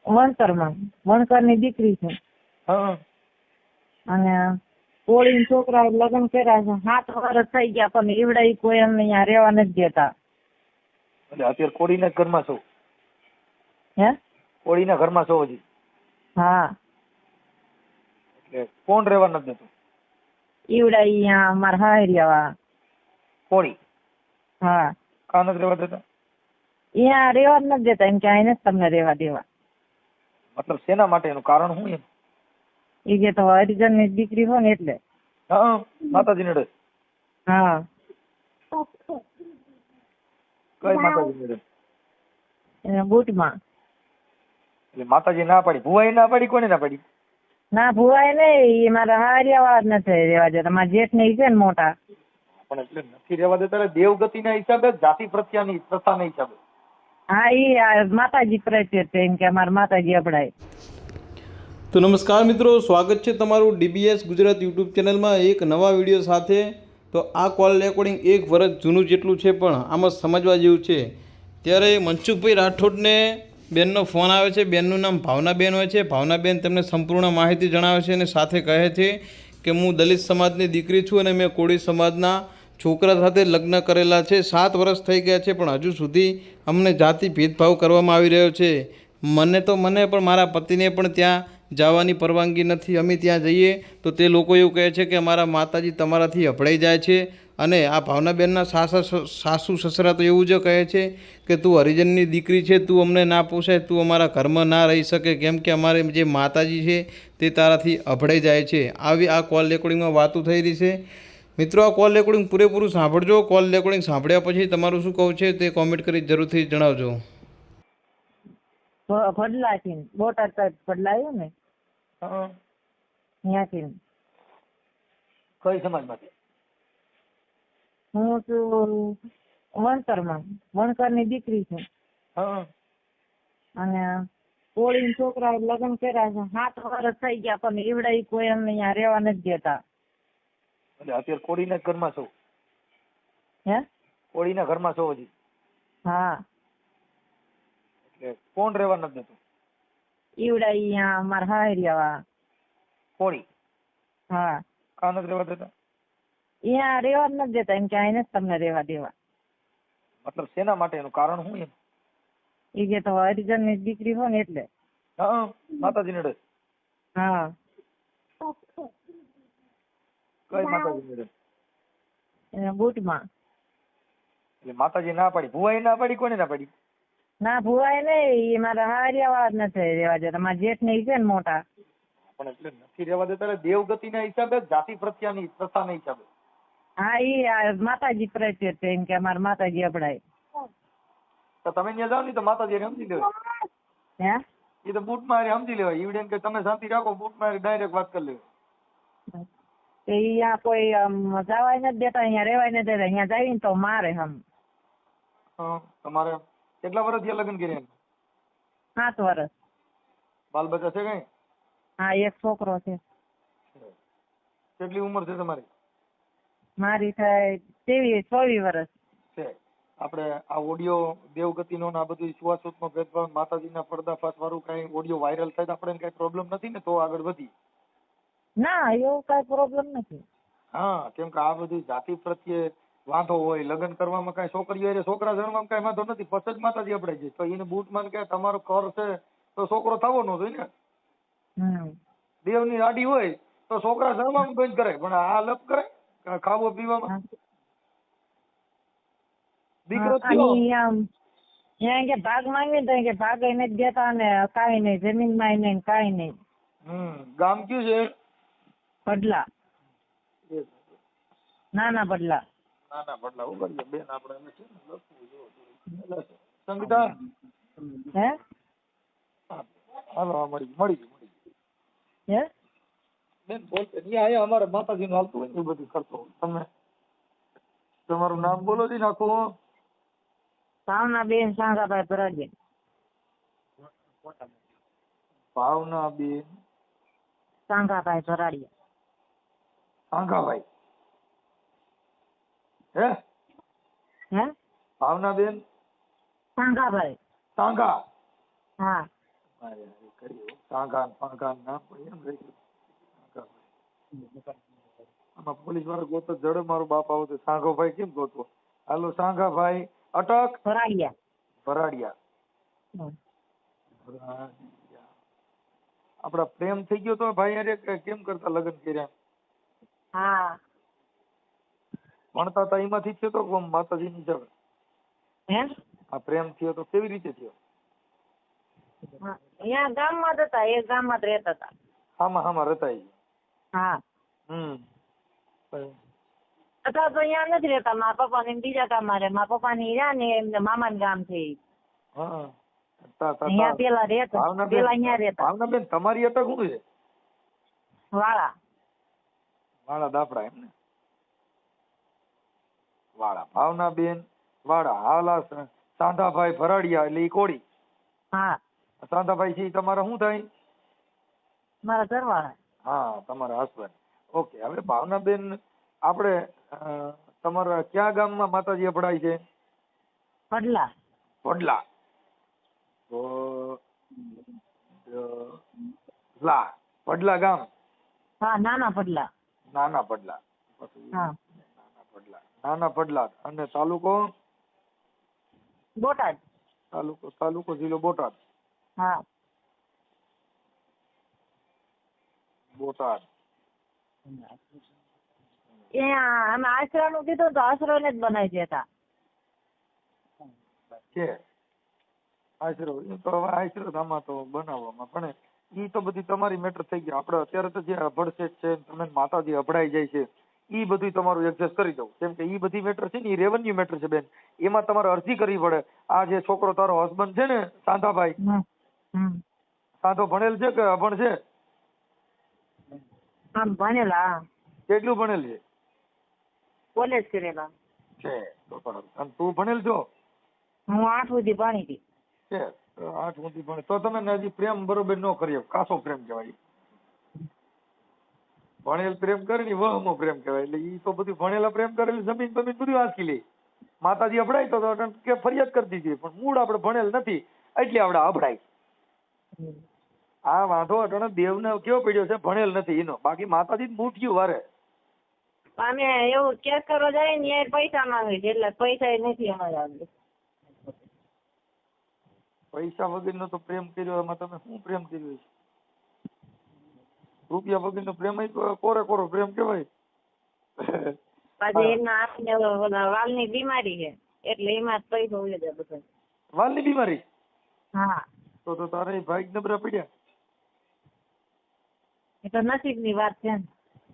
વણકરમાં વણકરની દીકરી છે. હા. અને કોળીના છોકરાએ લગ્ન કર્યા છે. 7 વર્ષ થઈ ગયા પણ ઈવડે કોઈ અમને અહીંયા રહેવા નથી દેતા. એટલે અત્યારે કોળીના ઘરમાં છો? હે? કોળીના ઘરમાં છો હજી? હા. એટલે કોણ રહેવા નથી દેતું? ઈવડે અહીંયા અમારા હાયરિયા. કોળી? હા. કા નથી રહેવા દેતા? અહીંયા રહેવા જ નથી દેતા. એમ કે અહીં નથી તમને રહેવા દેવા. મતલબ શેના માટે? એનું કારણ શું એમ? એ કે તો હરિજનની દીકરી હોય ને એટલે. હા, માતાજી નડે. હા. કઈ માતાજી નડે? એના બૂટમાં. એટલે માતાજી ના પાડી, ભુવાએ ના પાડી, કોને ના પાડી? ના ભુવાય નહીં, એ મારા હારિયા નથી રહેવા દેતા. મારા જેઠ ને છે ને મોટા. પણ એટલે નથી રહેવા દેતા એટલે દેવગતિના હિસાબે, જાતિ પ્રત્યાની પ્રથાના હિસાબે? હા, એ માતાજી પ્રત્યે છે. એમ કે અમારા માતાજી અપડાય. તો નમસ્કાર મિત્રો, સ્વાગત છે તમારું ડીબીએસ ગુજરાત યુટ્યુબ ચેનલમાં એક નવા વિડીયો સાથે. તો આ કોલ રેકોર્ડિંગ 1 વર્ષ જૂનું જેટલું છે, પણ આમાં સમજવા જેવું છે. ત્યારે મનસુખભાઈ રાઠોડને બેનનો ફોન આવે છે. બેનનું નામ ભાવનાબેન હોય છે. ભાવનાબેન તેમને સંપૂર્ણ માહિતી જણાવે છે અને સાથે કહે છે કે હું દલિત સમાજની દીકરી છું અને મેં કોળી સમાજના છોકરા સાથે લગ્ન કરેલા છે. 7 વર્ષ થઈ ગયા છે, પણ હજુ સુધી અમને જાતિ ભેદભાવ કરવામાં આવી રહ્યો છે. મને પણ મારા પતિને પણ ત્યાં જવાની પરવાનગી નથી. અમે ત્યાં જઈએ તો તે લોકો એવું કહે છે કે અમારા માતાજી તમારાથી અભડાઈ જાય છે. અને આ ભાવનાબેનના સાસુ સસરા તો એવું જ કહે છે કે તું હરિજનની દીકરી છે, તું અમને ના પોસાય, તું અમારા ઘરમાં ના રહી શકે, કેમ કે અમારે જે માતાજી છે તે તારાથી અભડાઈ જાય છે. આવી આ કોલ રેકોર્ડિંગમાં વાતો થઈ રહી છે. મિત્રો, આ કોલ રેકોર્ડિંગ પૂરેપૂરું સાંભળજો. કોલ રેકોર્ડિંગ સાંભળ્યા પછી તમારું શું કહું છે તે કોમેન્ટ કરી જરૂરથી જણાવજો. ભડલાથી બોટાદ સાહેબ ભડલાયું ને હા. ત્યાંથી. કઈ સમાજમાંથી? હું છું વણકરમાં વણકરની દીકરી છે. હા. અને કોળીના છોકરાએ લગ્ન કર્યા છે. 7 વર્ષ થઈ ગયા પણ ઈવડે કોઈ અમને અહીંયા રહેવા નથી દેતા. એટલે અત્યારે કોળીના ઘરમાં છો? હે? કોળીના ઘરમાં છો હજી? હા. એટલે કોણ રહેવા નથી દેતું? ઈવડે અહીંયા અમારા હાયરિયા. કોળી? હા. કા નથી રહેવા દેતા? અહીંયા રહેવા જ નથી દેતા. એમ કે અહીં નથી તમને રહેવા દેવા. મતલબ શેના માટે? એનું કારણ શું એમ? એ કે તો હરિજનની દીકરી હોય ને એટલે. હા, માતાજી નડે. હા. કઈ માતાજી નડે? એના બૂટમાં. એટલે માતાજી ના પાડી, ભુવાએ ના પાડી, કોને ના પાડી? ના ભુવાય નહીં, એ મારા હારિયા નથી રહેવા દેતા. મારા જેઠ ને છે ને મોટા. પણ એટલે નથી રહેવા દેતા એટલે દેવગતિના હિસાબે, જાતિ પ્રત્યાની પ્રથાના હિસાબે? હા, એ માતાજી પ્રત્યે છે. એમ કે અમારા માતાજી અપડાય. તો તમે ત્યાં જાઓ ને તો માતાજી સમજી લેવાય. હે? એ તો બૂટ મારી સમજી લેવાય. ઈવડે કે તમે શાંતિ રાખો, બૂટ મારી ડાયરેક્ટ વાત કરી લેવાય. અહીંયા કોઈ જવાય નથી દેતા, અહીંયા રહેવાય નથી દેતા. અહીંયા જાય ને તો મારે હમ. તમારે કેટલા વર્ષ થયા લગ્ન કર્યા? 7 વર્ષ. બાલ બચ્ચા છે કઈ? હા, એક છોકરો છે. કેટલી ઉંમર છે તમારી? મારી થાય 24 વર્ષ. છે. આપણે આ ઓડિયો દેવગતિનો ને આ બધું છૂઆછૂતનો ભેદભાવ, માતાજીના પર્દાફાશ વાળું કઈ ઓડિયો વાયરલ થાય તો આપણે કઈ પ્રોબ્લેમ નથી ને? તો આગળ વધી. ના, એવું કઈ પ્રોબ્લેમ નથી. હા, કેમ કે આ બધી જાતિ પ્રત્યે વાંધો હોય, લગ્ન કરવામાં કઈ છોકરીઓ એટલે છોકરા જન્મવામાં કઈ વાંધો નથી, પછી જ માતાજી અપડાય છે. તો એને બૂટ માં કે તમારો કર છે તો છોકરો થવો ન જોઈએ ને. દેવની આડી હોય તો છોકરા જન્મવામાં બંધ કરે, પણ આ લપ કરે ખાવો પીવામાં. દીકરો થયો ત્યાં કે ભાગ માંગી તો કે ભાગ નથી દેતા ને કાંઈ નહીં, જમીન માં નહીં કાંઈ નહીં. ગામ કયું છે? બદલા. નાના બદલા. નાના બદલા. ઉભર બેન, આપણે સંગીતા. હે? હાલો, મળી હે? બેન બોલતે નહીં. અહીંયા અમારે માતાજી નું હાલતું હોય ને એ બધું કરતો. તમે તમારું નામ બોલો જી નાખો. ભાવનાબેન સાંગાભાઈ ભરાડિયા. ભાવનાબેન સાંગાભાઈ ભરાડિયા. સાંગાભાઈ. હે? હે? ભાવનાબેન સાંગાભાઈ. સાંગા. હા. સાંઘા પાંઘા નામ પણ એમ રહી ગયું. આમાં પોલીસ વાળા ગોતો જડે મારો બાપ આવો તો સાંઘો ભાઈ કેમ ગોતવો? હાલો સાંઘા ભાઈ અટક ભરાડિયા. ભરાડિયા. હમ. ભરાડિયા. આપડા પ્રેમ થઈ ગયો તો ભાઈ અરે કેમ કરતા લગ્ન કર્યા? હા. ભણતા હતા એમાંથી થયો તો માતાજી ની જળ હે? આ પ્રેમ થયો તો કેવી રીતે થયો? હા. અહીંયા ગામમાં જ હતા, એક ગામમાં જ રહેતા હતા. હામાં રતાઈ. હા. પણ અત્યારે તો અહીંયા નથી રહેતા. મારા પપ્પા ને બીજા ગામમાં રહે. મારા પપ્પા ની રહ્યા ને એમને મામાનું ગામ છે ઈ. હા અહીંયા પેલા રહેતા, પેલા અહીંયા રહેતા. ભાવનાબેન તમારી અટક શું છે? વાળા. વાળા દાપડા એમ ને? વાળા ભાવનાબેન વાળા. હાલા સાંધાભાઈ ભરાડિયા એટલે ઈ કોળી. હા. સાંધાભાઈ છે ઈ તમારા શું થાય? મારા ઘરવાળા. હા તમારા હસબન્ડ. ઓકે. હવે ભાવનાબેન આપણે તમારા ક્યાં ગામમાં માતાજી અપડાય છે? પડલા. વડલા. વડલા ગામ. હા, નાના પડલા. નાના પડલા. હા. નાના પડલા. અને તાલુકો? બોટાદ. તાલુકો જિલ્લો બોટાદ. હા. બોટાદ. અહીંયા અમે આશરાનું કીધું તો આશરો ને જ બનાવી દેતા. છે આશરો. એ તો હવે આશરો આમાં તો બનાવવામાં પણ ઈ તો બધી તમારી મેટર થઈ ગઈ. આપણે અત્યારે તો જે અભડસેટ છે તમે માતાજી અભડાઈ જાય છે ઈ બધું તમારું એડજસ્ટ કરી દઉં. કેમ કે ઈ બધી મેટર છે ને ઈ રેવન્યુ મેટર છે બેન. એમાં તમારે અરજી કરવી પડે. આ જે છોકરો તારો હસબન્ડ છે ને સાંધાભાઈ, સાંધો ભણેલ છે કે અભણ છે? આમ ભણેલા. કેટલું ભણેલ છે? કોલેજ કરેલા છે. તો પણ અને તું ભણેલ છો? હું 8 સુધી ભણી હતી. છે 8 સુધી ભણે તો તમે ને હજી પ્રેમ બરોબર ન કરીએ. કાસો પ્રેમ કહેવાય. ભણેલ પ્રેમ કરે ને વહમો પ્રેમ કહેવાય. એટલે ઈ તો બધું ભણેલા પ્રેમ કરેલી જમીન બધું આંચકી લે. માતાજી અભડાય તો કે ફરિયાદ કરી દીધી પણ મૂળ આપણે ભણેલ નથી એટલે આપણે અભડાય. આ વાંધો અટાણે દેવને કેવો પડ્યો છે ભણેલ નથી એનો. બાકી માતાજી મૂઠ્યું વારે. અમે એવું કેસ કરવા જાય ને યાર પૈસા માંગે છે એટલે પૈસા નથી અમારે આગળ. પૈસા વગરનો તો પ્રેમ કર્યો એમાં તમે શું પ્રેમ કર્યો છે? રૂપિયા વગરનો પ્રેમ કોરે કોરો પ્રેમ કહેવાય. પાછી એમના હાથને વાલની બીમારી છે એટલે એમાં પૈસા ઉડે જાય બધા. વાલની બીમારી? હા. તો તારે ભાઈ નબળા પડ્યા. એ તો નસીબની વાત છે ને.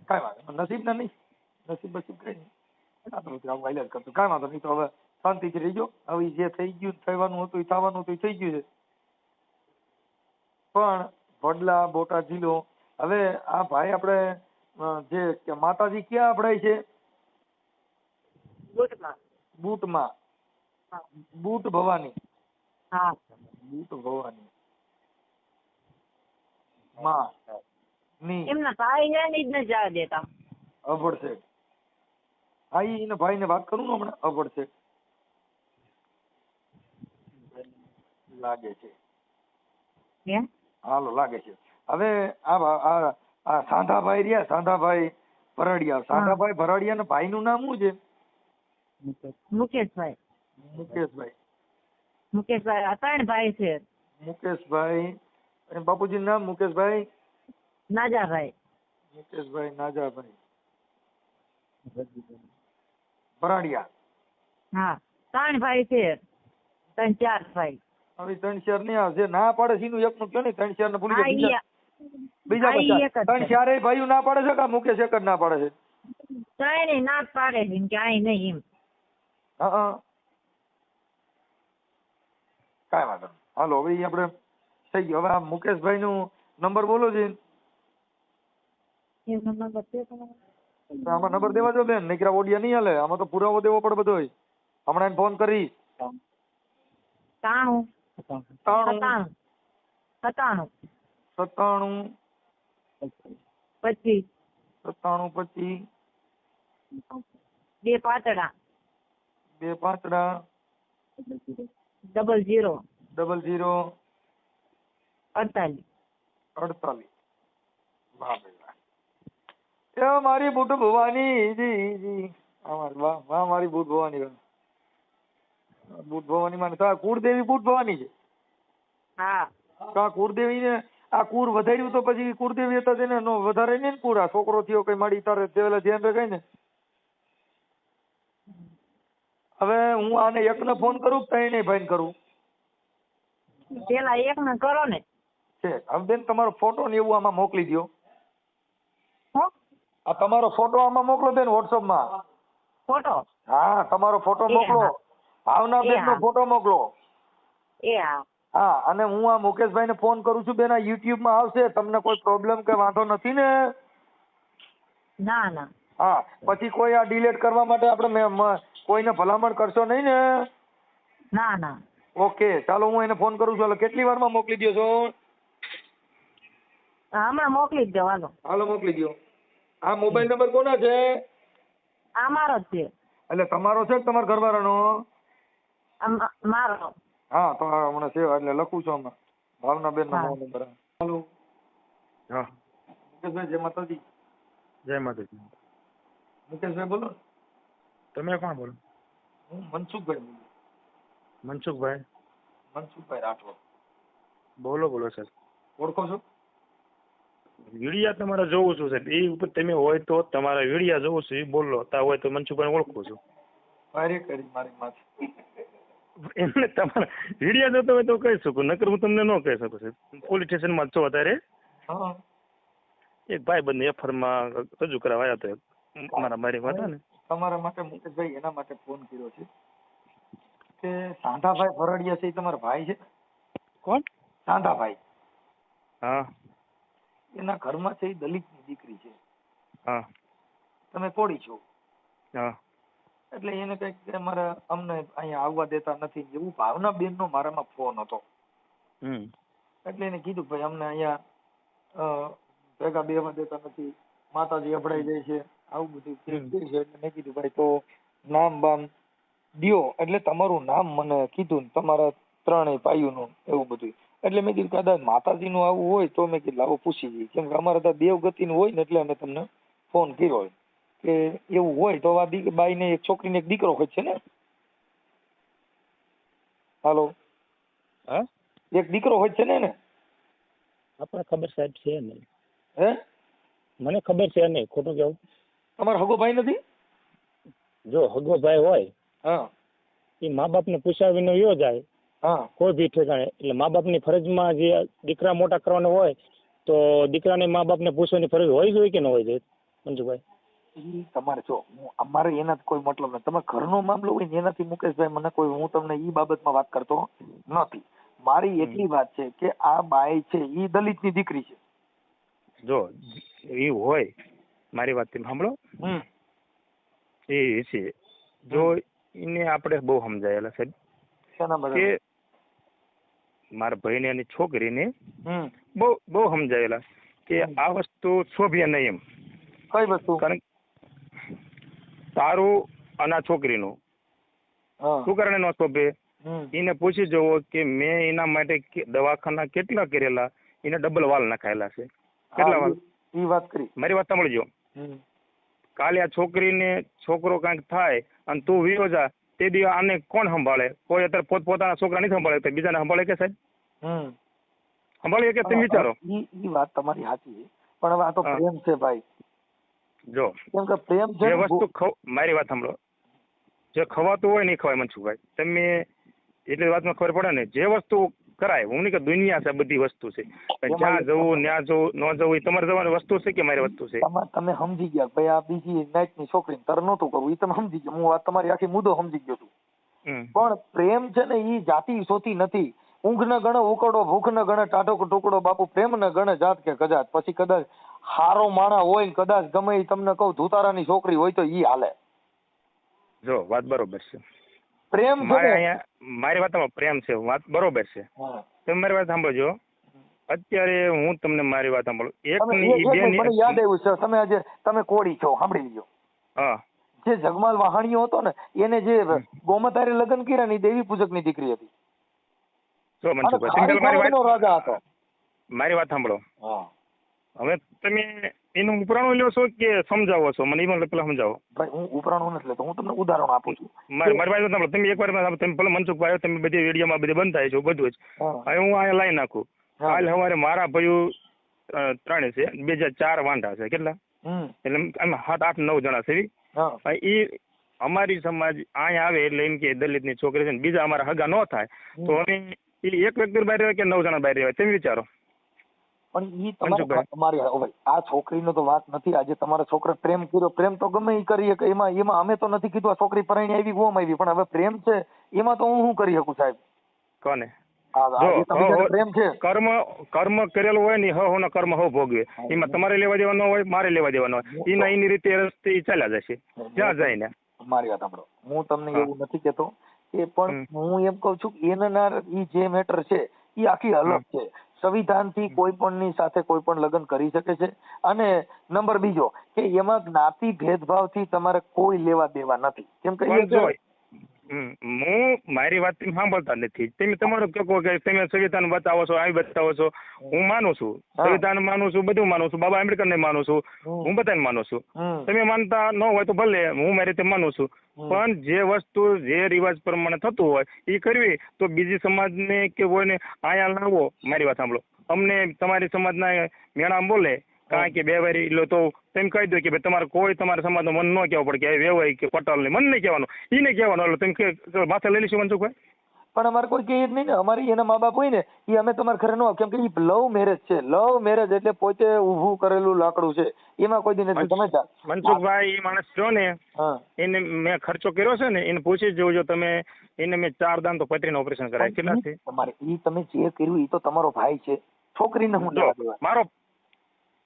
કાંઈ વાંધો નસીબ ના નહીં. નસીબ કઈ નહીં. કાંઈ વાંધો નહીં. તો હવે શાંતિથી રહીજો. હવે જે થઈ ગયું થવાનું હતું એ થવાનું હતું એ થઈ ગયું છે. પણ વડલા બોટાદ જિલ્લો. હવે આ ભાઈ આપણે જે માતાજી ક્યાં અભડાય છે? બુટમાં. બુટમાં. બુટ ભવાની. હા. બુટ ભવાની માં ની એમના ભાઈ છે ને જ ન જવા દેતા. અભડશે. હા એના ભાઈ ને વાત કરું ને હમણાં. અભડશે લાગે છે. હાલો લાગે છે. હવે આ સાંધાભાઈ રહ્યા સાંધાભાઈ ભરાડિયા. સાંધાભાઈ ભરાડિયા ના ભાઈ નું નામ શું છે? મુકેશભાઈ. મુકેશભાઈ. મુકેશભાઈ 3 ભાઈ છે. મુકેશભાઈ બાપુજી નું નામ મુકેશભાઈ નાજાભાઈ. મુકેશભાઈ નાજાભાઈ ભરાડિયા. હા 3 ભાઈ છે. 3-4 ભાઈ. હવે 3-4 નહીં આવે. ના પાડે છે એનું એકનું કયો ને 3-4 ને ભૂલી જાય. બીજા 3-4 ભાઈઓ ના પાડે છે કે મુકેશ એક જ ના પાડે છે? ત્રણેય ના જ પાડે છે કે આઈ નહીં એમ. હા કાંઈ વાંધો નહીં. હાલો હવે આપણે થઈ ગયું. હવે આ મુકેશભાઈ નું નંબર બોલો છે. આમાં નંબર દેવા દો બેન. નીકળા ઓડિયા નહીં હાલે. આમાં તો પુરાવો દેવો પડે બધો. હમણાં એને ફોન કરી. 97 97 25 2 પાતળા 00 00 48 48 વાહ ભાઈ વાહ. એ મારી બુટ ભવાની જી વાહ વાહ મારી બુટ ભવાની બુટ ભવાની માં કુળદેવી બુટ ભવાની છે. હા તો આ કુળદેવી ને આ કુળ વધાર્યું તો પછી કુળદેવી હતા તેને નો વધારે ને કુળ આ છોકરો થયો કઈ માડી તારે તેલા ધ્યાન રખાય ને. હવે હું આને એકને ફોન કરું ત્રણે ભાઈને કરું પેલા એક ને કરો ને. છે. હવે બેન તમારો ફોટો ને એવું આમાં મોકલી દો. હો આ તમારો ફોટો આમાં મોકલો બેન WhatsApp માં. ફોટો હા તમારો ફોટો એ મોકલો. હા. ભાવનાબેન એ નો હા. ફોટો મોકલો. એ હા હા અને હું આ મુકેશભાઈ ને ફોન કરું છું બેન આ YouTube માં આવશે તમને કોઈ પ્રોબ્લેમ કે વાંધો નથી ને. ના ના હા પછી કોઈ આ ડિલીટ કરવા માટે આપણે કોઈને ભલામણ કરશો નહીં ને. ના ના ઓકે ચાલો હું એને ફોન કરું છું. હાલો કેટલી વારમાં મોકલી દો છો? હમણાં મોકલી જ દો હાલો. હાલો મોકલી દો. આ મોબાઈલ નંબર કોના છે? આ મારો જ છે. એટલે તમારો છે કે તમારા ઘરવાળાનો? મારો. હા તો હમણાં છે એટલે લખું છું હમણાં ભાવનાબેન નો હા. Mobile number. હાલો હા મુકેશભાઈ જય માતાજી. જય માતાજી. મુકેશભાઈ બોલો. તમે કોણ બોલો? હું મનસુખભાઈ બોલું. મનસુખભાઈ? મનસુખભાઈ રાઠોડ. બોલો બોલો સર. ઓળખો છો? વિડિયા તમારે જોવું છું સાહેબ એ ઉપર તમે હોય તો તમારા વિડિયા જોવું છું એ બોલો તા હોય તો મનસુખભાઈ ઓળખું છું. મારી કરી મારી માથે. એમને તમારા વિડિયા જોતો હોય તો કહી શકું નકર હું તમને ન કહી શકું સાહેબ. પોલીસ સ્ટેશનમાં છો અત્યારે હા એક ભાઈ બંને એફઆઈઆરમાં રજૂ કરાવવા આવ્યા હતા મારા મારી હતા ને. તમારા માટે મુકેશભાઈ એના માટે ફોન કર્યો છે કે સાંધાભાઈ ફરડિયા છે એ તમારા ભાઈ છે? કોણ? સાંધાભાઈ. હા એના ઘરમાં છે એ દલિતની દીકરી છે. હા તમે કોળી છો હા એટલે એને કઈક કે અમારે અમને અહીંયા આવવા દેતા નથી એવું ભાવનાબેન નો મારામાં ફોન હતો. હમ એટલે એને કીધું ભાઈ અમને અહીંયા ભેગા બેવા દેતા નથી માતાજી અભડાઈ જાય છે આવું બધું કહે છે. એટલે મેં કીધું ભાઈ તો નામ બામ દ્યો એટલે તમારું નામ મને કીધું ને તમારા ત્રણેય ભાઈઓનું એવું બધું. એટલે મેં કીધું કદાચ માતાજીનું આવું હોય તો મેં કીધું આવો પૂછી જઈએ કેમ કે અમારે ત્યાં દેવગતિનું હોય ને એટલે અમે તમને ફોન કર્યો કે એવું હોય તો આ બાઈને એક છોકરીને એક દીકરો હોય છે ને. હાલો હા એક દીકરો હોય છે ને એને? આપણને ખબર સાહેબ છે નહીં. હે મને ખબર છે નહીં ખોટું કેવું. તમારો હગો ભાઈ નથી? જો હગો ભાઈ હોય હા એ મા બાપને પૂછ્યા વિના વયો જાય હા કોઈ બી ઠેકાણે એટલે મા બાપની ફરજમાં જે દીકરા મોટા કરવાનો હોય તો દીકરાને મા બાપને પૂછવાની ફરજ હોય જોઈએ કે ન હોય જોઈએ મંજુભાઈ? ઈ તમારે જો અમારે એના કોઈ મતલબ નથી. તમે ઘરનો મામલો હોય ને એનાથી મુકેશભાઈ મને કોઈ હું તમને ઈ બાબતમાં વાત કરતો નથી. મારી એટલી વાત છે કે આ બાઈ છે ઈ દલિતની દીકરી છે. જો એ હોય મારી વાત તમે સાંભળો એ છે જો એને આપણે બહુ સમજાયેલા સાહેબ શેના બરાબર? કે મારા ભાઈને અને છોકરીને બહુ સમજાયેલા કે આ વસ્તુ શોભ્ય નહીં એમ. કઈ વસ્તુ? કારણ તારું અને આ છોકરીનું શું કારણે ન શોભે એને પૂછી જવો કે મેં એના માટે દવાખાના કેટલા કરેલા એને ડબલ વાલ નખાયેલા છે. કેટલા વાલ? ઈ વાત કરી. મારી વાત સાંભળજો. કાલે આ છોકરીને છોકરો કાંઈક થાય અને તું વિયો જા તે દી આને કોણ સંભાળે? કોઈ અત્યારે પોતપોતાના છોકરા નહીં સંભાળે તો બીજાને સંભાળે કે સાહેબ? સંભાળીએ કે તમે વિચારો. ઈ વાત તમારી સાચી છે પણ હવે આ તો પ્રેમ છે ભાઈ. જો કેમ કે પ્રેમ છે જે વસ્તુ મારી વાત સાંભળો જે ખવાતું હોય નહીં ખવાય મનસુખભાઈ તમે એટલી વાતમાં ખબર પડે ને જે વસ્તુ કરાય હું નહીં કે દુનિયા છે બધી વસ્તુ છે જ્યાં જવું ત્યાં જવું ન જવું એ તમારે જવાની વસ્તુ છે કે મારી વસ્તુ છે? તમે સમજી ગયા ભાઈ આ બીજી નાઈટની છોકરી તારે નહોતું કરવું એ તમે સમજી ગયા. હું વાત તમારી આખી મુદ્દો સમજી ગયો છું. પણ પ્રેમ છે ને ઈ જાતિ સોતી નથી. ઊંઘ ન ગણે ઉકળો ભૂખ ન ગણે ટાઢો ટુકડો બાપુ પ્રેમ ન ગણે જાત કે કજાત. પછી કદાચ હારો માણા હોય ને કદાચ ગમે એ તમને કહું ધુતારાની છોકરી હોય તો ઈ હાલે. જો વાત બરોબર છે. પ્રેમ મારે અહીંયા મારી વાતમાં પ્રેમ છે વાત બરોબર છે. તમે મારી વાત સાંભળજો અત્યારે હું તમને મારી વાત સાંભળું મને યાદ આવ્યું છે તમે આજે તમે કોળી છો સાંભળી લીજો. હા જે જગમાલ વાહાણીયો હતો ને એને જે ગોમતારે લગ્ન કર્યા ને દેવી પૂજક ની દીકરી હતી. રાજા હતો. મારી વાત સાંભળો. હા હવે તમે એનું ઉપરાણું લ્યો છો કે સમજાવો છો મને? એ પેલા સમજાવો. ભાઈ હું ઉપરાણું નથી લેતો, હું તમને ઉદાહરણ આપું છું. મારી વાત સાંભળો. તમે એકવાર તમે પેલા મનસુખભાઈ તમે બધી વિડીયોમાં બધે બંધ છો બધું જ. હવે હું અહીંયા લાઈ નાખું. કાલ સવારે મારા ભાઈઓ 3 છે, 2004 વાંઢા છે. કેટલા? એટલે અમે 7, 8, 9 જણા છે. એ અમારી સમાજ અહીંયા આવે એટલે એમ કે દલિત ની છોકરી છે ને બીજા અમારા હગા ન થાય તો અમે એક વ્યક્તિ બહાર રહેવાય કે 9 જણા બહાર રહેવાય? તમે વિચારો. પણ ઈ તમારી આ છોકરીનો તો વાત નથી. આજે તમારા છોકરા પ્રેમ કર્યો, પ્રેમ તો ગમે ઈ કરીએ કે એમાં અમે તો નથી કીધું આ છોકરી પરણી આવી ગોમ આવી, પણ હવે પ્રેમ છે એમાં તો હું શું કરી શકું સાહેબ? કોને? પ્રેમ છે કર્મ કરેલું હોય ને હો કર્મ હો ભોગવે. એમાં તમારે લેવા દેવા ન હોય, મારે લેવા દેવા ન હોય. એના એની રીતે રસ્તે ચાલ્યા જશે જ્યાં જાય ને. મારી વાત સાંભળો, હું તમને એવું નથી કેતો કે, પણ હું એમ કઉ છું કે એના ઈ જે મેટર છે એ આખી અલગ છે. સંવિધાન થી કોઈ પણ ની સાથે કોઈ પણ લગ્ન કરી શકે છે. અને નંબર બીજો કે એમાં જ્ઞાતિ ભેદભાવ થી તમારે કોઈ લેવા દેવા નથી. કેમ કે હું મારી વાત સાંભળતા નથી. તમે તમારું કહો કે તમે સંવિધાન બતાવો છો, આવી બતાવો છો. હું માનું છું, સંવિધાન માનું છું, બધું માનું છું, બાબા આંબેડકર ને માનું છું, હું બધાને માનું છું. તમે માનતા ન હોય તો ભલે, હું મારી રીતે માનું છું. પણ જે વસ્તુ જે રિવાજ પ્રમાણે થતું હોય એ કરવી તો બીજી સમાજને કે કોઈને અહીંયા લાવો. મારી વાત સાંભળો, અમને તમારી સમાજના મેળા બોલે કારણ કે બે વારી લો તો તેમ કહી દો કે ભાઈ તમારે કોઈ તમારા સમાજનો મન ન કહેવો પડે કે વેવાય કે પટાલ ને મન નહીં કહેવાનું, એને કહેવાનું. એટલે તમે માથે લઈ લઈશું મનસુખભાઈ. પણ અમારે કોઈ કહે જ નહીં ને. અમારી એના મા બાપ હોય ને એ અમે તમારે ઘરે ન, કેમ કે એ લવ મેરેજ છે. લવ મેરેજ એટલે પોતે ઊભું કરેલું લાકડું છે, એમાં કોઈ દી નથી. તમે મનસુખભાઈ એ માણસ છો ને, એને મેં ખર્ચો કર્યો છે ને, એને પૂછી જોજો તમે. એને મેં 4 દાન તો પથરીનું ઓપરેશન કરાય. કેટલા છે તમારે? એ તમે જે કર્યું એ તો તમારો ભાઈ છે, છોકરીને હું મારો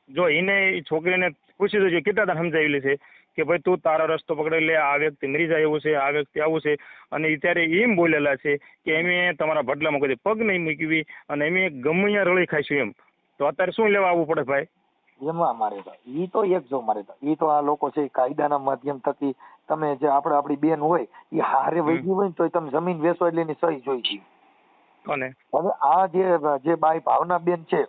જો એને છોકરીને પૂછી દેજો કેટલા દાન સમજાવેલી છે કે ભાઈ તું તારો રસ્તો પકડી લે, આ વ્યક્તિ મરી જાય એવું છે, આ વ્યક્તિ આવું છે. અને ત્યારે એમ બોલેલા છે કે અમે તમારા ભડલામાં કોઈ પગ નહીં મૂકવી અને અમે ગમે ત્યાં રળી ખાઈશું એમ. તો અત્યારે શું લેવા આવવું પડે ભાઈ? એમાં મારે ઈ તો એક જો મારે ઈ તો આ લોકો છે કાયદાના માધ્યમ થકી તમે જે આપણી બેન હોય એ હારે વૈગી હોય ને તો તમે જમીન વેચો એટલે એની સહી જોઈ છે. કોને? હવે આ જે બાઈ ભાવના બેન છે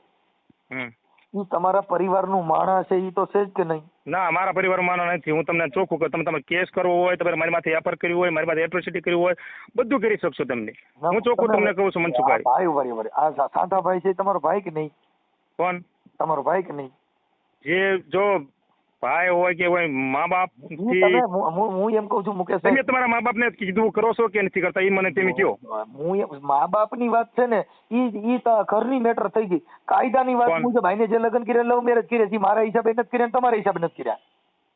ઈ તમારા પરિવારનું માણસ છે, ઈ તો છે જ કે નહીં? ના, મારા પરિવાર માણસ નથી. હું તમને ચોખ્ખું કહું, તમે કેસ કરવો હોય, તમારે મારી માથે એફઆઈઆર કરવી હોય, મારી માથે એટ્રોસિટી કરવી હોય, બધું કરી શકશો તમને. હું ચોખ્ખું તમને કહું છું મનસુખભાઈ. ભાઈ બરાબર. આ સાંધા ભાઈ છે તમારો ભાઈ કે નહીં? કોણ? તમારો ભાઈ કે નહીં? જે જો ભાઈ હોય કે હોય મા બાપ થી હું એમ કઉ છું મુકેશ, તમે તમારા મા બાપ ને કીધું કરો છો કે નથી કરતા એ મને તમે કહો. હું મા બાપ ની વાત છે ને ઈ ઘરની મેટર થઈ ગઈ. કાયદાની વાત મુજબ ભાઈને જે લગ્ન કર્યા લવ મેરેજ કર્યા છે મારા હિસાબે નથી કર્યા, તમારા હિસાબે નથી કર્યા,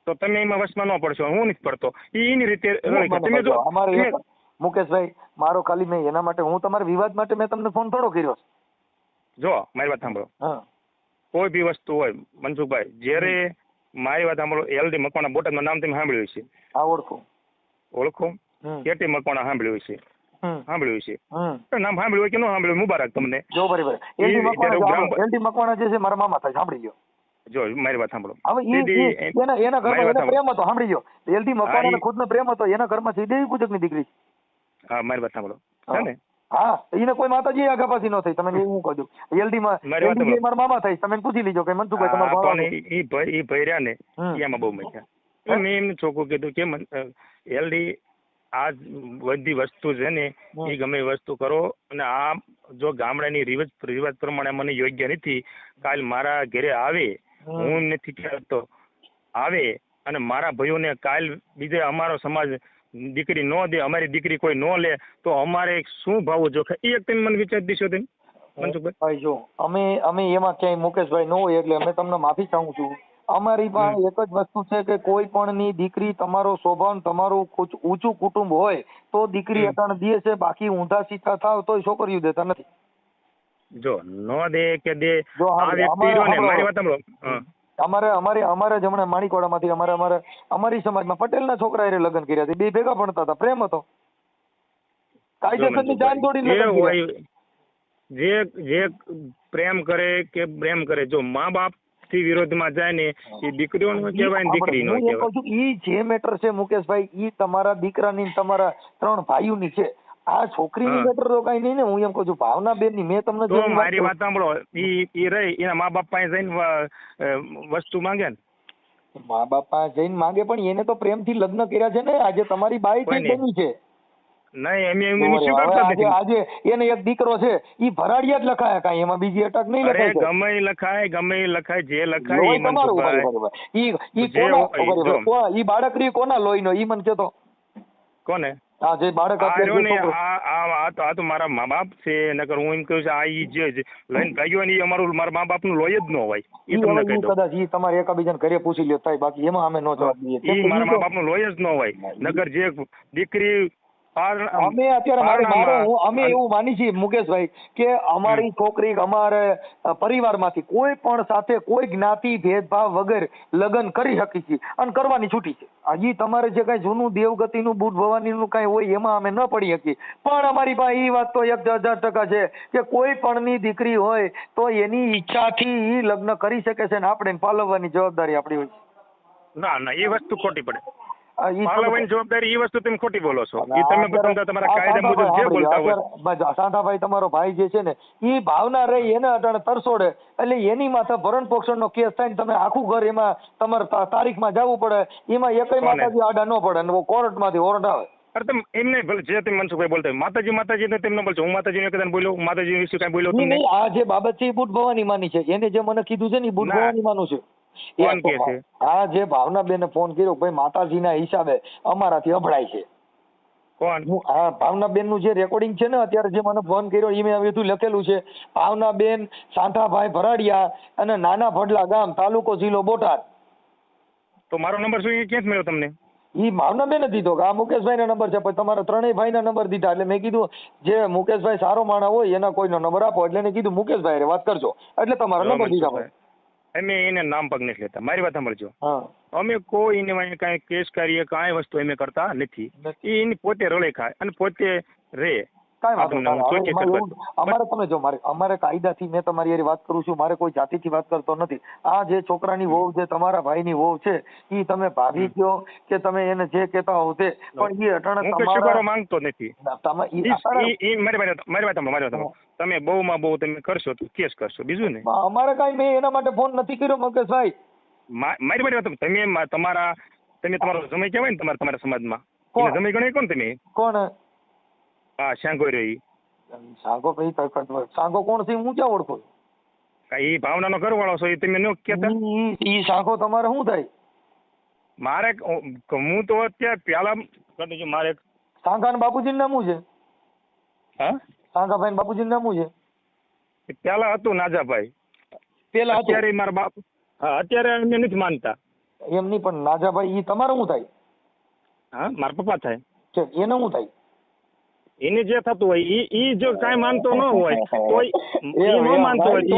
તો તમે એમાં વશમાં ન પડશો. હું નથી પડતો. એની રીતે તમે જો અમારે મુકેશભાઈ મારો ખાલી મેં એના માટે હું તમારા વિવાદ માટે મેં તમને ફોન થોડો કર્યો. જો મારી વાત સાંભળો, કોઈ બી વસ્તુ હોય મનસુખભાઈ, જ્યારે મારી વાત સાંભળો, એલડી મકવાણા બોટાદમાં નામ તમે સાંભળ્યું છે? હા, ઓળખો. કેટી મકવાણા સાંભળ્યું છે? સાંભળ્યું છે. નામ સાંભળ્યું હોય કે ન સાંભળ્યું, મુબારક તમને. જો બરાબર. એલડી મકવાણા જે છે મારા મામા થાય, સાંભળી લો. જો મારી વાત સાંભળો, હવે એના ઘરમાં પ્રેમ હતો, સાંભળી લો. એલડી મકવાણા ખુદનો પ્રેમ હતો, એના ઘરમાં શ્રીદેવી પૂજકની દીકરી. હા, મારી વાત સાંભળો. છે ને? હા, એને કોઈ માતાજી આગા પાછી ન થઈ. તમે એવું કહો છો એલડી માં મારા મામા થાય, તમે પૂછી લીજો કે મનસુખભાઈ તમારો એ ભાઈ રહ્યા ને એમાં બહુ મજા. મેં એમને ચોખ્ખું કીધું કે એલડી આ બધી વસ્તુ છે ને એ ગમે એ વસ્તુ કરો, અને આ જો ગામડાની રિવાજ પ્રમાણે મને યોગ્ય નથી. કાલ મારા ઘરે આવે, હું નથી કહેતો, આવે અને મારા ભાઈઓને કાલ બીજે અમારો સમાજ દીકરી ન દે, અમારી દીકરી કોઈ ન લે તો અમારે શું ભાવ જોખે એ એક તમે મને વિચાર દીશો તેમ મનસુખભાઈ? જો અમે એમાં ક્યાંય મુકેશભાઈ ન હોય એટલે અમે તમને માફી ચાહું છું. અમારી પાસે એક જ વસ્તુ છે કે કોઈ પણ ની દીકરી તમારો સ્વભાવ તમારું ઊંચું કુટુંબ હોય તો દીકરી અટાણ દે છે, બાકી ઊંધા સીધા થાવ તો છોકરીઓ દેતા નથી. જો ન દે કે દે આ વ્યક્તિ જો ને મારી વાત સાંભળો, અમારે જ હમણાં માણિકવાડામાંથી અમારી સમાજમાં પટેલના છોકરા એ લગ્ન કર્યા છે, બે ભેગા ભણતા હતા, પ્રેમ હતો, કાયદેસરની જાન દોડીને જે પ્રેમ કરે જો મા બાપ થી વિરોધમાં જાય ને એ દીકરીઓ નો કહેવાય, દીકરી નો કહેવાય. ઈ જે મેટર છે મુકેશભાઈ, ઈ તમારા દીકરાની તમારા 3 ભાઈઓની છે. આ છોકરીની હા. મેટર તો કઈ નહીં ને. હું એમ કહું છું ભાવનાબેન ની મેં તમને તો જેવી વાત મારી કરી. વાત સાંભળો, ઈ રહી એના મા બાપ પાસે જઈને વસ્તુ માંગે ને. મા બાપા જઈને માંગે પણ એને તો પ્રેમથી લગ્ન કર્યા છે ને. આજે તમારી બાઈ કોઈ થી નહીં. બની છે. નહીં એમ હવે સ્વીકારતા જ આજે નથી. આજે એને એક દીકરો છે ઈ ભરાડિયા જ લખાયા કાંઈ એમાં બીજી અટક નહીં અરે લખાય છે. ગમે ઈ લખાય, ગમે ઈ લખાય, જે લખાય લોહી ઈ તમારું મનસુખભાઈ. બરોબર. ઈ જે કોના હોય, જો. બરોબર ઈ બાળકડી કોના લોહીનો ઈ મને કહેતો. કોને? હા જે બાળક આ અત્યારે રહ્યો જે ને, છોકરો. આ તો મારા મા બાપ છે. નકર હું એમ કહું છું આ ઈ જે લઈને ભાગ્યો ને ઈ અમારું મારા મા બાપનું લોહી જ ન હોય. ઈ તમને ઈ કહી દઉં. કદાચ ઈ તમારે એકાબીજાને ઘરે પૂછી લ્યો થાય, બાકી એમાં અમે નો જવાબ દઈએ. ઈ મારા મા બાપનું લોહી જ ન હોય. નકર જે દીકરી અમે અત્યારે અમે એવું માની છીએ મુકેશભાઈ કે અમારી છોકરી અમારે પરિવારમાંથી કોઈ પણ સાથે કોઈ જ્ઞાતિ ભેદભાવ વગર લગ્ન કરી શકી છીએ અને કરવાની છૂટી છે. હજી તમારે જે કઈ જૂનું દેવગતિનું બુટ ભવાનીનું કઈ હોય એમાં અમે ન પડી શકીએ. પણ અમારી પાસે એ વાત તો 1000% છે કે કોઈ પણની દીકરી હોય તો એની ઈચ્છાથી ઈ લગ્ન કરી શકે છે ને આપણે પાલવવાની જવાબદારી આપણી હોય. ના ના એ વસ્તુ ખોટી પડે. ઈ પાલવવાની જવાબદારી એ વસ્તુ તમે ખોટી બોલો છો. એ તમે પોતાના તમારા કાયદા મુજબ જે બોલતા હોય. સાંધાભાઈ તમારો ભાઈ જે છે ને ઈ ભાવના રહી એને અટાણે તરસોડે એટલે એની માથે ભરણ પોષણનો કેસ થાય ને તમે આખું ઘર એમાં તમારે તારીખમાં જવું પડે. એમાં એકય માતાજી આડા ન પડે અને કોર્ટમાંથી ઓર્ડર આવે. અરે તમે એમને ભલે જે તમે મનસુખભાઈ બોલતા હોય માતાજી ને તેમ ન બોલશો. હું માતાજી કદાચ બોલ્યો, માતાજી વિશે કઈ બોલ્યો તમને? આ જે બાબત છે એ બુટ ભવાની માની છે. એને જે મને કીધું છે ને એ બુટ ભવાની માનું છે. કોણ કે છે? આ જે ભાવનાબેને ફોન કર્યો ભાઈ માતાજીના હિસાબે અમારાથી અભડાય છે. કોણ? હા ભાવનાબેન નું જે રેકોર્ડિંગ છે ને અત્યારે જે મને ફોન કર્યો એ મેં બધું લખેલું છે. ભાવનાબેન સાંઠાભાઈ ભરાડિયા અને નાના ભડલા ગામ તાલુકો જિલ્લો બોટાદ. તો મારો નંબર શું એ ક્યાંથી મળ્યો તમને? ઈ ભાવનાબેન જ દીધો કે આ મુકેશભાઈ નો નંબર છે. પછી તમારા ત્રણેય ભાઈ ના નંબર દીધા એટલે મેં કીધું જે મુકેશભાઈ સારો માણસ હોય એના કોઈનો નંબર આપો એટલે એને કીધું મુકેશભાઈ વાત કરજો એટલે તમારો નંબર દીધા. અમે એને નામ પગ નથી લેતા. મારી વાત સાંભળજો. હા અમે કોઈ એને કાંઈ કેસ કરીએ કાંઈ વસ્તુ અમે કરતા નથી. એ એની પોતે રળે ખાય અને પોતે રહે. કાંઈ વાંધો નહીં. અમારે તમે જો અમારે કાયદાથી મેં તમારી હારે વાત કરું છું. મારે કોઈ જાતિથી વાત કરતો નથી. આ જે છોકરાની વહુ જે તમારા ભાઈની વહુ છે એ તમે ભાભી કયો કે તમે એને જે કહેતા હોવ તે પણ એ અટાણે હું કશું કરવા માંગતો નથી. મારી વાત સાંભળો. તમે બહુમાં બહુ તમે કરશો તો કેસ કરશો, બીજું ને અમારે કાંઈ મેં એના માટે ફોન નથી કર્યો મુકેશભાઈ. મારી વાત તમે તમારો જમાઈ કહેવાય ને તમારા સમાજમાં જમાઈ ગણાય કોણ તમે? કોણ? હા શાંગો રહ્યો. સાંગો ભાઈ સાંગો કોણ છે હું ક્યાં ઓળખું? એ ભાવનાનો ઘરવાળો છો એ તમે ન કહેતા? ઈ સાંગો તમારે શું થાય? મારે હું તો અત્યારે પેલા કરું મારે સાંગા બાપુજી નામ શું છે? હા સાંગાભાઈ બાપુજી નામ શું છે? પેલા હતું નાજાભાઈ. પેલા અત્યારે મારા બાપ હા અત્યારે અમે નથી માનતા. એમ નહીં પણ નાજાભાઈ ઈ તમારે શું થાય? હા મારા પપ્પા થાય. એને શું થાય? એને જે થતું હોય ઈ જો કાંઈ માનતો ન હોય તો ઈ ન માનતો હોય તો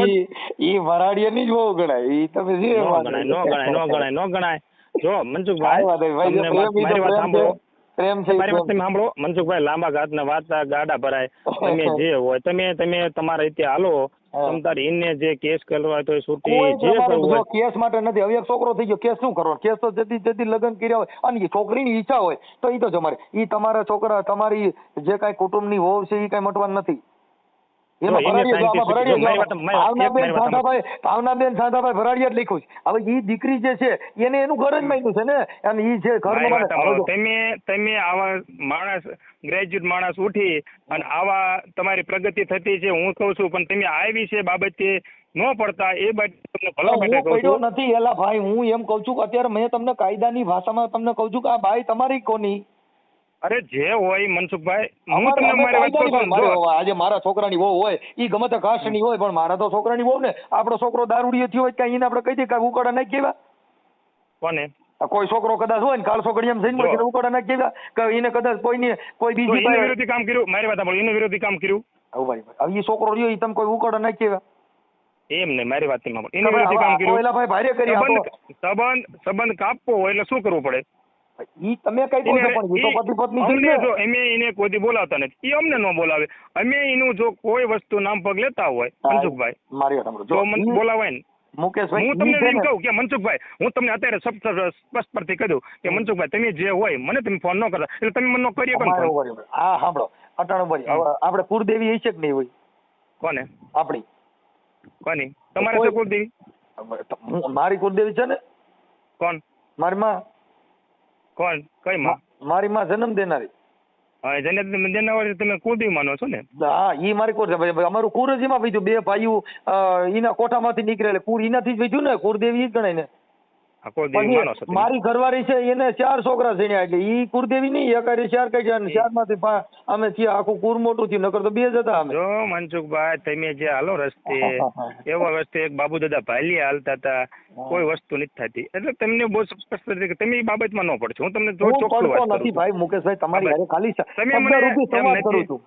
ઈ વરાડિયાની જ બહુ ગણાય. ઈ તમે જે ન ગણાય. જો મનસુખભાઈ મારી વાત સાંભળો. પ્રેમ છે મારી વાત તમે સાંભળો. મનસુખભાઈ લાંબા ઘાતના વાત ગાડા ભરાય. તમે જે હોય તમે તમારા રીતે હાલો. તમારે એને જે કેસ કરવા તો છૂટી જે કરવું હોય. કેસ માટે નથી. હવે એક છોકરો થઈ ગયો કેસ શું કરવાનો? કેસ તો જતી લગ્ન કર્યા હોય અને એ છોકરીની ઈચ્છા હોય તો ઈ તો જમારે. ઈ તમારા છોકરા તમારી જે કઈ કુટુંબની વહુ છે ઈ કઈ મટવાનું નથી. ભાવનાબેન સાંધાભાઈ ભરાડિયા જ લખ્યું છે. હવે ઈ દીકરી જે છે એને એનું ઘર જ માન્યું છે ને અને ઈ જે ઘર તમે આવા માણસ ગ્રેજ્યુએટ માણસ ઉઠી અને આવા તમારી પ્રગતિ થતી છે હું કહું છું પણ તમે આવી છે બાબતે ન પડતા એ બાબતે તમને ભલા માટે કહું છું નથી. એલા ભાઈ હું એમ કહું છું કે અત્યારે મેં તમને કાયદાની ભાષામાં તમને કહું છું કે આ ભાઈ તમારી કોની? અરે જે હોય મનસુખભાઈ હું તમને મારી વાત કરું. આજે મારા છોકરાની વહુ હોય ઈ ગમે તે કાસ્ટની હોય પણ મારા તો છોકરાની વહુ ને આપણો છોકરો દારૂડિયો થયો હોય કઈ એને આપણે કહી દઈએ કે ઉકાળા નાખી કેવા? કોને? કોઈ છોકરો કદાચ હોય ને કાળ છોકરી એમ જઈને કે ઉકાળા નાખી કેવા કે એને કદાચ કોઈ બીજી વિરોધી કામ કર્યું. મારી વાત સાંભળો. એનું વિરોધી કામ કર્યું. હવે એ છોકરો રહ્યો એ તમે કોઈ ઉકાળા નાખી કેવા? એમ નહીં મારી વાત સાંભળો. એનું વિરોધી કામ કર્યું. સંબંધ કાપવો હોય એટલે શું કરવું પડે? ઈ તમે કઈ કહો છો પણ ઈ તો પતિ પત્ની છે. જો અમે એને કોઈ બોલાવતા નથી. એ અમને ન બોલાવે. અમે એનું જો કોઈ વસ્તુ નામ પગ લેતા હોય મનસુખભાઈ મારી વાત સાંભળો તો મને બોલાવાય ને. મુકેશભાઈ હું તમને એમ કહું કે મનસુખભાઈ હું તમને અત્યારે સ્પષ્ટ પરથી કહી દઉં કે મનસુખભાઈ તમે જે હોય મને તમે ફોન ન કરતા એટલે તમે મને કરીએ કોણ? હા સાંભળો અટાણું ભાઈ હવે આપણે કુળદેવી હશે કે નહીં હોય કોને આપણી કોની તમારે છે કુળદેવી? મારી કુળદેવી છે ને, કોણ મારી માં, કોણ કઈ માં? મારી માં જન્મ દેનારી. હા જેના તમે કુળદેવી માનો છો ને? હા ઈ મારી કુળ છે. અમારું કુળ જ એમાં વધ્યું. બે ભાઈઓ એના કોઠામાંથી નીકળે એટલે કુળ એનાથી જ વધ્યું ને, કુળદેવી ઈ જ ગણાય ને. કુળદેવી માનો છો તમે? મારી ઘરવાળી છે એને 4 છોકરા જણ્યા એટલે ઈ કુળદેવી નહીં. એકારે 4 કઈ જાય 4 માંથી અમે છીએ આખું કુળ મોટું થયું. નકર તો 2 જ હતા અમે. જો મનસુખભાઈ તમે જે હાલો રસ્તે એવા રસ્તે એક બાબુ દાદા ભાલી હાલતા હતા, કોઈ વસ્તુ નથી થતી. એટલે તમને બહુ સ્પષ્ટ છે કે તમે એ બાબતમાં ન પડશો. હું તમને ચોખ્ખું વાત કરું નથી ભાઈ મુકેશભાઈ, તમારી હારે ખાલી તમે મને સંવાદ કરું છું.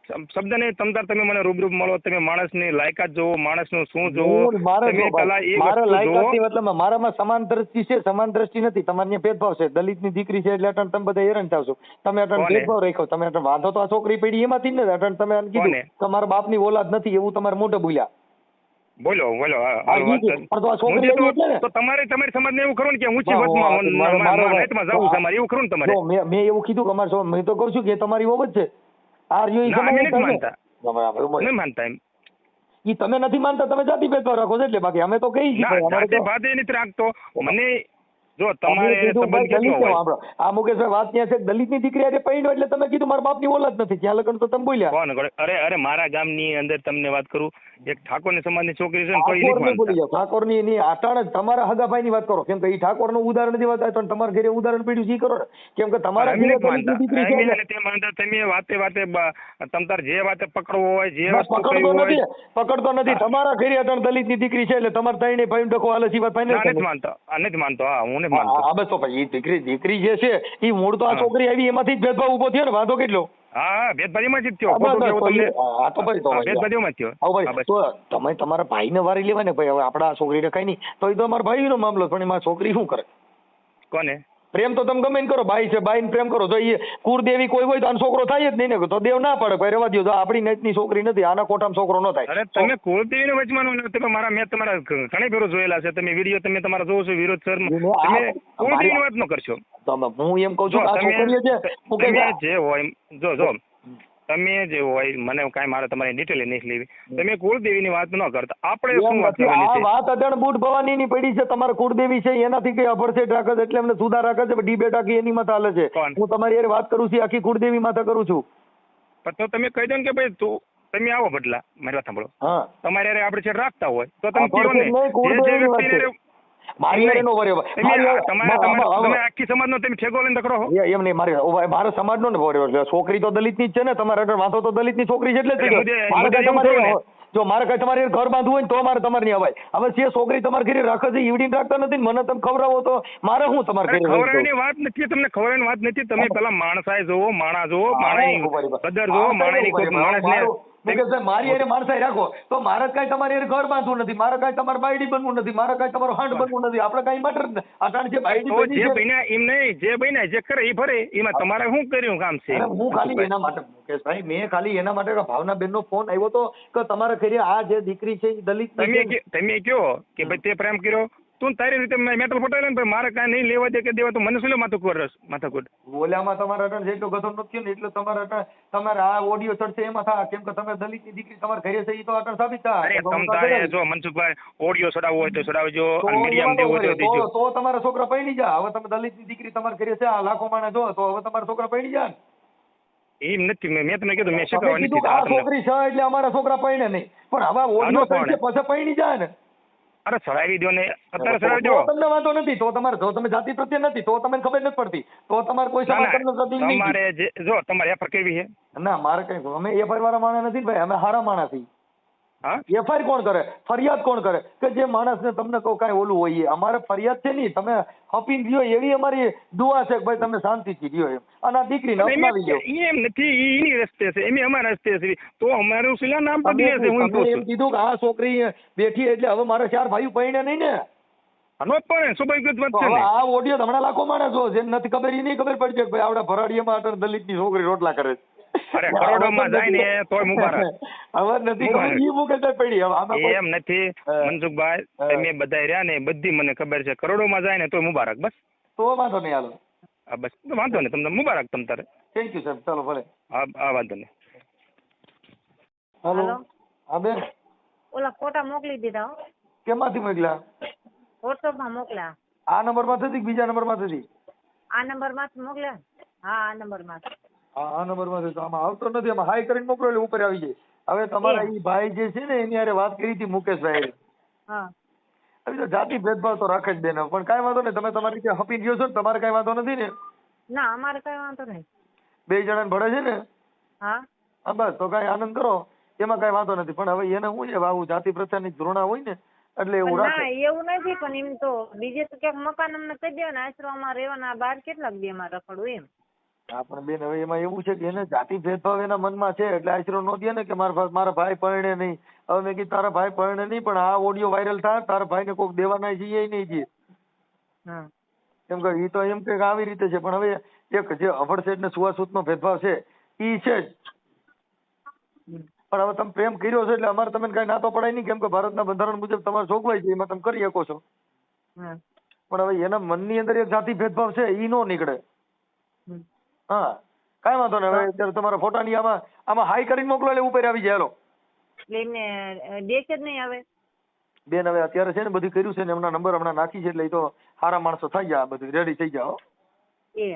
શબ્દ નહીં તમતાર તમે મને રૂબરૂ મળો, તમે માણસની લાયકાત જોવો, માણસનું શું જોવો. તમે પેલા એ વસ્તુ જોવો. મતલબ મારામાં સમાન દ્રષ્ટિ છે, સમાન દ્રષ્ટિ નથી. તમારે ત્યાં ભેદભાવ છે. દલિતની દીકરી છે એટલે અટણ તમે બધા હેરાન થાવ છો. તમે અટણ ભેદભાવ રાખ્યો. તમે અટણ વાંધો તો આ છોકરી પડી એમાંથી જ ને. અટણ તમે કીધું તમારા બાપની ઓલાદ નથી એવું તમારે મોઢે બોલ્યા. બોલો તો તમારે તમારી સમાજને એવું ખરું ને કે ઊંચી વચમાં જવું છે અમારે, એવું ખરું ને તમારે? મેં એવું કીધું કે અમારે મેં તો કહું છું કે તમારી ઓબત છે. નહીં માનતા એમ. ઈ તમે નથી માનતા, તમે જાતિ ભેદભાવ રાખો છો એટલે. બાકી અમે તો કઈ જાતિ ભાતે નથી રાખતો. મને જો તમારે આ મુકેશભાઈ વાત ત્યાં છે દલિતની દીકરી આજે પૈણ્યો એટલે તમે કીધું મારા બાપની ઓલાદ નથી. ત્યાં લગન તો તમે બોલ્યા. અરે મારા ગામની અંદર તમને વાત કરું, એક ઠાકોરની સમાજની છોકરી છે ને કોઈ નહીં માનતા. ઠાકોરની એની આટાણ જ તમારા હગાભાઈની વાત કરો. કેમ કે ઈ ઠાકોરનું ઉદાહરણ નથી વાત, તો તમારા ઘરે ઉદાહરણ પડ્યું છે કરો ને. કેમ કે તમારા તમે વાતે તમતાર જે વાતે પકડવો હોય, જે પકડતો નથી. તમારા ઘરે અટણ દલિતની દીકરી છે એટલે તમારે ત્રણે ભાઈ ડકો હાલે છે વાત ફાઇનલ નથી માનતો. હા હું બસ તો પછી દીકરી જે છે એ મૂળ તો આ છોકરી આવી એમાંથી જ ભેદભાવ ઉભો થયો ને. વાંધો કેટલો? હા ભેદભાવમાં જ થયો. તમે તમારા ભાઈને વારી લેવાય ને ભાઈ. હવે આપડા છોકરીને કઈ નહીં તો એ તો અમારા ભાઈનો મામલો. પણ એમાં છોકરી શું કરે? કોને પ્રેમ તો તમે ગમે કરો. બાઈ છે બાઈને પ્રેમ કરો. તો એ કુળદેવી કોઈ હોય તો આનો છોકરો થાય જ નહીં ને. તો દેવ ના પડે ભાઈ રેવા દો. આપણી નાતની છોકરી નથી, આના કોઠામાં છોકરો ન થાય. અરે તમે કુળદેવીને વચમાં મેં તમારા ઘણી ફેરો જોયેલા છે. તમે વિડીયો તમે તમારા જોવો છો વિરોધ સર, તમે કુળદેવીની વાત ન કરશો. હું એમ કહું છું તમે જે હોય જો તમે જે હોય મને કાંઈ મારે તમારી ડિટેલ નહીં લેવી. તમે કુળદેવીની વાત ન કરતા. આપણે શું વાત કરવાની છે? વાત અડણ બુટ ભવાનીની પડી છે. તમારે કુળદેવી છે એનાથી કઈ અભરસેટ રાખે છે એટલે અમને સુધાર રાખે છે. ડિબેટ આખી એની માથે હાલે છે. હું તમારી યાર વાત કરું છું આખી કુળદેવી માથે કરું છું. તો તમે કહી દો ને કે ભાઈ તમે આવો બદલા મારી વાત સાંભળો. તમારે યાર આપણે છે રાખતા હોય તો તમે કહો ને મારી નો વર્યો તમે આખી સમાજનો તમે ઠેકો લઈને કરો એમ નહીં. મારા સમાજનો ને વર્યો. છોકરી તો દલિતની જ છે ને. તમારે વાંધો તો દલિતની છોકરી છે એટલે જો મારે કઈ તમારે ઘર બાંધવું હોય ને તો મારે તમારે નહીં અવાય. હવે જે છોકરી તમારે ઘરે રાખે છે ઈવડી રાખતા નથી. મને તમે ખવડાવો તો મારે શું તમારે ઘરે? ખવડાવવાની વાત નથી. તમને ખવડાવવાની વાત નથી. તમે પેલા માણસાઈ જોવો, માણા જોવો, માણાની કદર જોવો, માણાની મારી એને માણસાઈ રાખો તો મારે કઈ તમારે ઘર બાંધવું નથી. મારે કઈ તમારે બાયડી બનવું નથી. મારે કઈ તમારું હાંડ બનવું નથી. આપણે કઈ મટર અટાણ જે બાયડી જે બન્યા એમ નહીં, જે બન્યા જે કરે એ ફરે. એમાં તમારે શું કર્યું કામ છે? હું ખાલી એના માટે મુકેશભાઈ, મેં ખાલી એના માટે ભાવનાબેન નો ફોન આવ્યો તો કે તમારા ઘરે આ જે દીકરી છે દલિત તમે કયો કે ભાઈ તે પ્રેમ કર્યો તું તારી રીતે મેટલ ફટાવી ને મારે કાંઈ નહીં લેવા દે કે દેવા તો મને શું લે માથાકૂટ બોલ્યામાં તમારા અટણ જેટલો ગધો નથી થયો ને એટલે તમારે આ ઓડિયો ચડશે એમાં થા. કેમ કે તમે દલિતની દીકરી તમારા ઘરે છે એ તો અટણ સાબિત થાય. જો મનસુખભાઈ ઓડિયો ચડાવવો હોય તો ચડાવજો, મીડિયામાં દેવો હોય તો દેજો. તો તમારા છોકરા પૈણી જા. હવે તમે દલિતની દીકરી તમારા ઘરે છે આ લાખો માણસ જો તો હવે તમારા છોકરા પૈણી જા ને. એમ નથી. મેં તમને કીધું મેં શીખવા નથી. આ છોકરી છે એટલે અમારા છોકરા પૈણે નહીં. પણ હવે ઓડિયો ચડશે પછી પૈણી જાય ને. અરે ચડાવી દો ને અત્યારે ચડાવી દો. તમને વાંધો નથી. તો તમારે જો તમે જાતિ પ્રત્યે નથી તો તમને ખબર નથી પડતી તો તમારે કોઈ તમારે જો તમારે એફઆર કેવી છે? ના મારે કઈ અમે એફઆર વાળા માણસ નથી ભાઈ. અમે હારા માણસ છીએ. એફઆઈઆર કોણ કરે? ફરિયાદ કોણ કરે? કે જે માણસને તમને કહું કાંઈ ઓલું હોય. અમારે ફરિયાદ છે નહીં. તમે હપીને રહ્યો એવી અમારી દુઆ છે કે ભાઈ તમે શાંતિથી રહ્યો એમ. અને આ દીકરીને અપનાવી લો. એમ નથી. એની રસ્તે છે, એમ અમારા રસ્તે છે. તો અમારું શિલા નામ પર દે છે. હું એમ કીધું કે આ છોકરી બેઠી એટલે હવે મારે 4 ભાઈઓ પૈણે નહીં ને. આ ઓડિયો હમણાં લાખો માણસ જો જેને નથી ખબર એ નહીં ખબર પડી છે ભાઈ આવડા ભરાડીયામાં અટણ દલિતની છોકરી રોટલા કરે છે. અરે કરોડોમાં જાય ને તોય મુબારક. હવે નથી પડી. એમ નથી મનસુખભાઈ, તમે બધા રહ્યા ને બધી મને ખબર છે. કરોડોમાં જાય ને તોય મુબારક. બસ તો વાંધો નહીં. હાલો હા બસ વાંધો નહીં, તમને મુબારક તમ તારે. થેન્ક યુ સાહેબ, ચાલો ભલે. હા વાંધો નહીં. હાલો. હાલો. હા બેન, ઓલા ફોટા મોકલી દીધા હો. કેમાંથી મોકલ્યા? વોટ્સઅપમાં મોકલ્યા. આ નંબર માંથી કે બીજા નંબર માંથી? આ નંબરમાંથી મોકલ્યા. હા આ નંબરમાંથી. હા આ નંબર માંથી. તો આમાં આવતો નથી, આમાં હાઈ કરીને મોકલો એટલે ઉપર આવી જાય. હવે તમારા ઈ ભાઈ જે છે ને એની હારે વાત કરી હતી મુકેશભાઈ. હા હવે તો જાતિ ભેદભાવ તો રાખે જ બેન, પણ કાંઈ વાંધો નહીં, તમે તમારી રીતે હપી ગયો છો ને, તમારે કાંઈ વાંધો નથી ને? ના અમારે કઈ વાંધો નહીં. બે જણાને ભળે છે ને? હા હા બસ, તો કાંઈ આનંદ કરો, એમાં કાંઈ વાંધો નથી. પણ હવે એને શું છે, આવું જાતિ પ્રથાની ધૃણા હોય ને એટલે એવું પણ રાખે. ના એવું નથી, પણ એમ તો બીજે તો ક્યાંક મકાન અમને કહી દે ને, આશ્રમમાં રહેવાના, બહાર કેટલાક દી માં રખડવું એમ. હા પણ બેન હવે એમાં એવું છે કે એને જાતિ ભેદભાવ એના મનમાં છે એટલે આશરો નો દે ને કે મારા ભાઈ પરણે નહીં. હવે મેં કીધું તારા ભાઈ પરણે નહીં, પણ આ ઓડિયો વાયરલ થાય તારા ભાઈને કોઈક દેવાના જઈએ નહીં જઈએ. હા કેમ કે ઈ તો એમ કે આવી રીતે છે, પણ હવે એક જે અભડસેટ ને સુવાસુત નો ભેદભાવ છે ઈ છે જ. પણ હવે તમે પ્રેમ કર્યો છે એટલે અમારે તમે કઈ ના તો પડાય નહીં, કેમ કે ભારતના બંધારણ મુજબ તમારે જોગવાઈ છે એમાં તમે કરી શકો છો. હા પણ હવે એના મનની અંદર એક જાતિ ભેદભાવ છે ઈ નો નીકળે. હા કાંઈ વાંધો નહીં. હવે અત્યારે તમારા ફોટાની આમાં હાઈ કરીને મોકલો એટલે ઉપર આવી જાય. હાલો એટલે એમને દેખ જ નહીં આવે. બેન હવે અત્યારે છે ને બધું કર્યું છે ને, એમના નંબર હમણાં નાખી છે એટલે ઈ તો સારા માણસો થઈ ગયા, બધું રેડી થઈ ગયા. એ